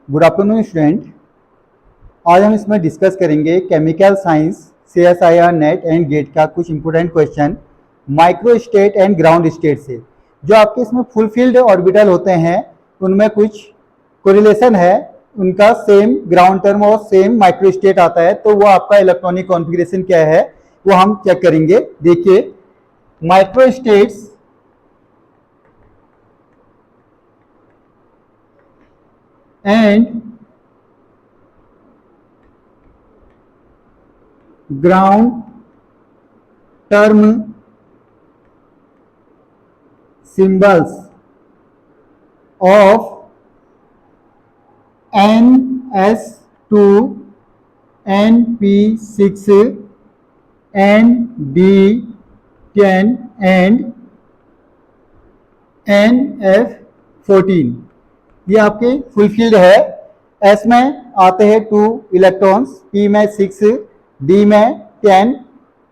Good afternoon student. आज हम इसमें डिस्कस करेंगे chemical science CSIR NET and GATE का कुछ important question micro state and ground state से। जो आपके इसमें फुलफिल्ड ऑर्बिटल होते हैं उनमें कुछ कोरिलेशन है, उनका सेम ग्राउंड टर्म और सेम माइक्रो स्टेट आता है, तो वो आपका इलेक्ट्रॉनिक कॉन्फ़िगरेशन क्या है वो हम चेक करेंगे। देखिए, micro states and ground term symbols of NS2 NP6 ND10 and NF14 ये आपके फुलफिल्ड है। S में आते हैं 2 इलेक्ट्रॉन्स, P में 6, D में 10,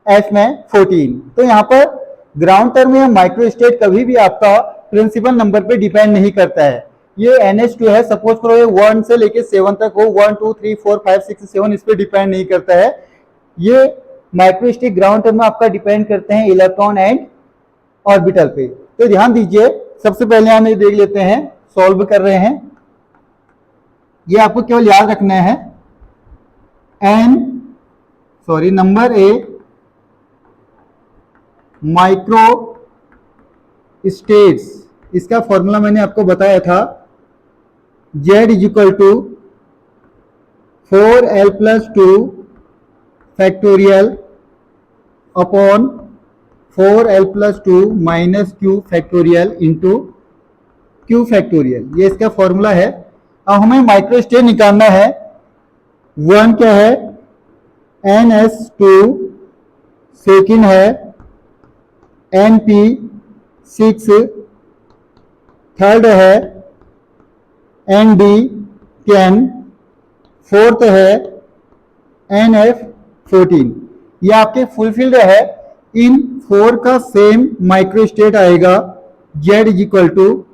F में 14। तो यहाँ पर ग्राउंड टर्म या माइक्रो स्टेट कभी भी आपका प्रिंसिपल नंबर पे डिपेंड नहीं करता है। ये NH2 है, सपोज करो ये 1 से लेके 7 तक हो, 1 2 3 4 5 6 7 इस पे डिपेंड नहीं करता है। ये माइक्रो स्टेट ग्राउंड टर्म में आपका डिपेंड करते हैं इलेक्ट्रॉन एंड ऑर्बिटल पे। तो ध्यान दीजिए, सबसे पहले हम ये देख लेते हैं, सॉल्व कर रहे हैं। ये आपको केवल याद रखना है, नंबर ए माइक्रो स्टेट्स, इसका फॉर्मूला मैंने आपको बताया था, Z equal to 4l+2 factorial upon 4l+2 minus Q factorial into Q factorial. ये इसका फॉर्मूला है। अब हमें माइक्रो स्टेट निकालना है। 1 क्या है NS2, सेकेंड है NP6, थर्ड है ND10, फोर्थ है NF14। ये आपके फुलफिल्ड है। इन 4 का सेम माइक्रो स्टेट आएगा, Z इजिकल टू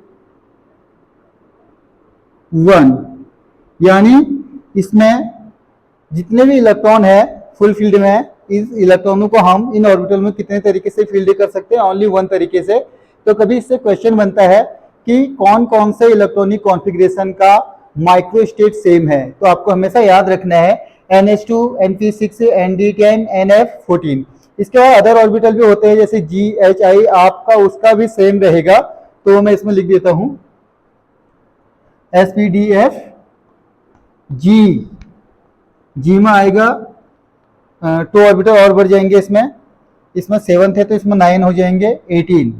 1, यानी इसमें जितने भी इलेक्ट्रॉन है फुलफिल्ड में, इस इलेक्ट्रॉनों को हम इन ऑर्बिटल में कितने तरीके से फील्ड कर सकते हैं, ओनली 1 तरीके से। तो कभी इससे क्वेश्चन बनता है कि कौन कौन से इलेक्ट्रॉनिक कॉन्फ़िगरेशन का माइक्रो स्टेट सेम है, तो आपको हमेशा याद रखना है NH2 NP6 ND10 NF14। इसके बाद अदर ऑर्बिटल भी होते हैं जैसे GHI, आपका उसका भी सेम रहेगा। तो मैं इसमें लिख देता हूं SPDF G में आएगा 2 ऑर्बिटल और बढ़ जाएंगे। इसमें 7 थे तो इसमें 9 हो जाएंगे 18।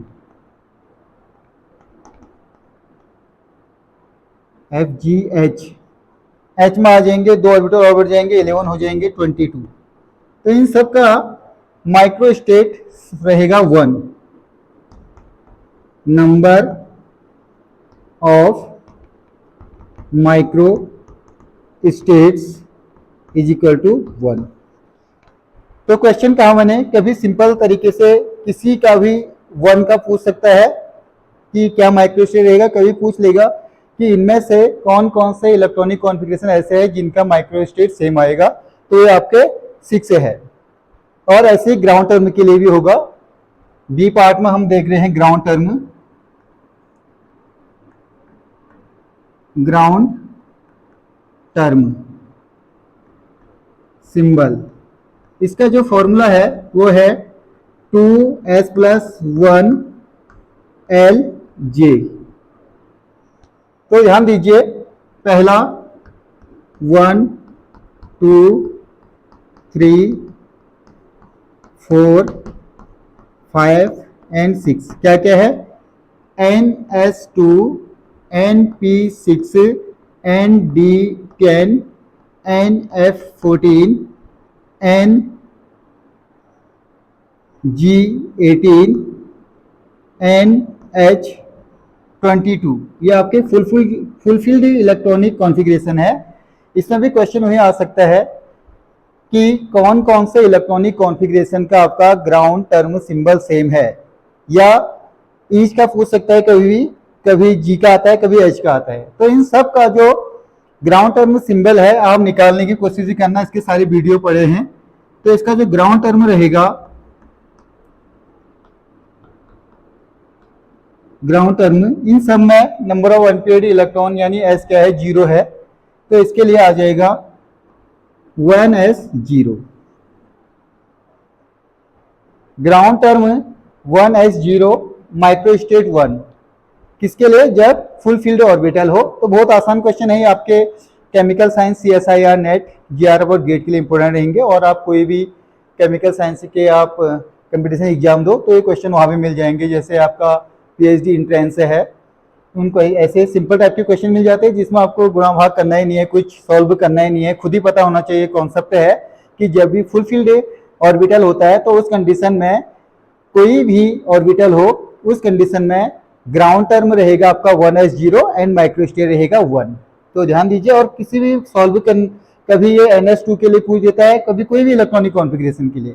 FGH, H में आ जाएंगे 2 ऑर्बिटल और बढ़ जाएंगे 11 हो जाएंगे 22। तो इन सब का माइक्रो स्टेट रहेगा 1। Number of micro states is equal to 1। तो क्वेश्चन कहा मैंने, कभी सिंपल तरीके से किसी का भी 1 का पूछ सकता है कि क्या माइक्रो स्टेट रहेगा, कभी पूछ लेगा कि इनमें से कौन कौन से इलेक्ट्रॉनिक कॉन्फ़िगरेशन ऐसे है जिनका माइक्रो स्टेट सेम आएगा, तो ये आपके 6 है। और ऐसे ही ग्राउंड टर्म के लिए भी होगा। बी पार्ट में हम देख रहे हैं ग्राउंड टर्म सिंबल। इसका जो फॉर्मूला है वो है 2s+1lj। तो ध्यान दीजिए, पहला 1 2 3 4 5 एंड 6 क्या क्या है NS2 NP6 ND10 NF14 NG18 NH22। ये आपके फुलफिल्ड इलेक्ट्रॉनिक कॉन्फ़िगरेशन है। इसमें भी क्वेश्चन वही आ सकता है कि कौन कौन से इलेक्ट्रॉनिक कॉन्फ़िगरेशन का आपका ग्राउंड टर्म सिंबल सेम है, या ईच का पूछ सकता है, कभी जी का आता है, कभी एच का आता है। तो इन सब का जो ग्राउंड टर्म सिंबल है, आप निकालने की कोशिश भी करना, इसके सारे वीडियो पड़े हैं। तो इसका जो ग्राउंड टर्म रहेगा, ग्राउंड टर्म इन सब में नंबर ऑफ अनपेयर्ड इलेक्ट्रॉन यानी एस क्या है, 0 है, तो इसके लिए आ जाएगा 1s0। Ground term 1s0 microstate 1 किसके लिए, जब फुल फील्ड ऑर्बिटल हो। तो बहुत आसान क्वेश्चन है, आपके chemical science CSIR net GRF और गेट के लिए इंपॉर्टेंट रहेंगे। और आप कोई भी केमिकल साइंस के आप कंपटीशन एग्जाम दो तो ये क्वेश्चन वहाँ भी मिल जाएंगे। जैसे आपका PhD इंट्रेंस है, उनको ऐसे सिंपल टाइप के क्वेश्चन मिल जाते हैं जिसमें आपको गुणा भाग करना ही नहीं है, कुछ सॉल्व करना ही नहीं है, खुद ही पता होना चाहिए। कॉन्सेप्ट है कि जब भी फुल फील्ड ऑर्बिटल होता है तो उस कंडीशन में, कोई भी ऑर्बिटल हो उस कंडीशन में ग्राउंड टर्म रहेगा आपका 1s0 एंड माइक्रोस्टेट रहेगा 1। तो ध्यान दीजिए। और किसी भी सॉल्व कभी ये NS2 के लिए पूछ देता है, कभी कोई भी इलेक्ट्रॉनिक कॉन्फ़िगरेशन के लिए।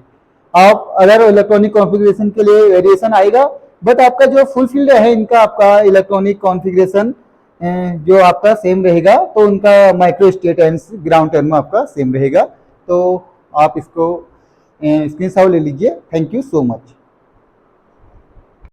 आप अगर इलेक्ट्रॉनिक कॉन्फ़िगरेशन के लिए वेरिएशन आएगा, बट आपका जो फुल फील्ड है इनका, आपका इलेक्ट्रॉनिक कॉन्फ़िगरेशन जो आपका सेम रहेगा, तो उनका माइक्रोस्टेट एंड ग्राउंड टर्म आपका सेम रहेगा। तो आप इसको स्क्रीनशॉट ले लीजिए। Thank you so much.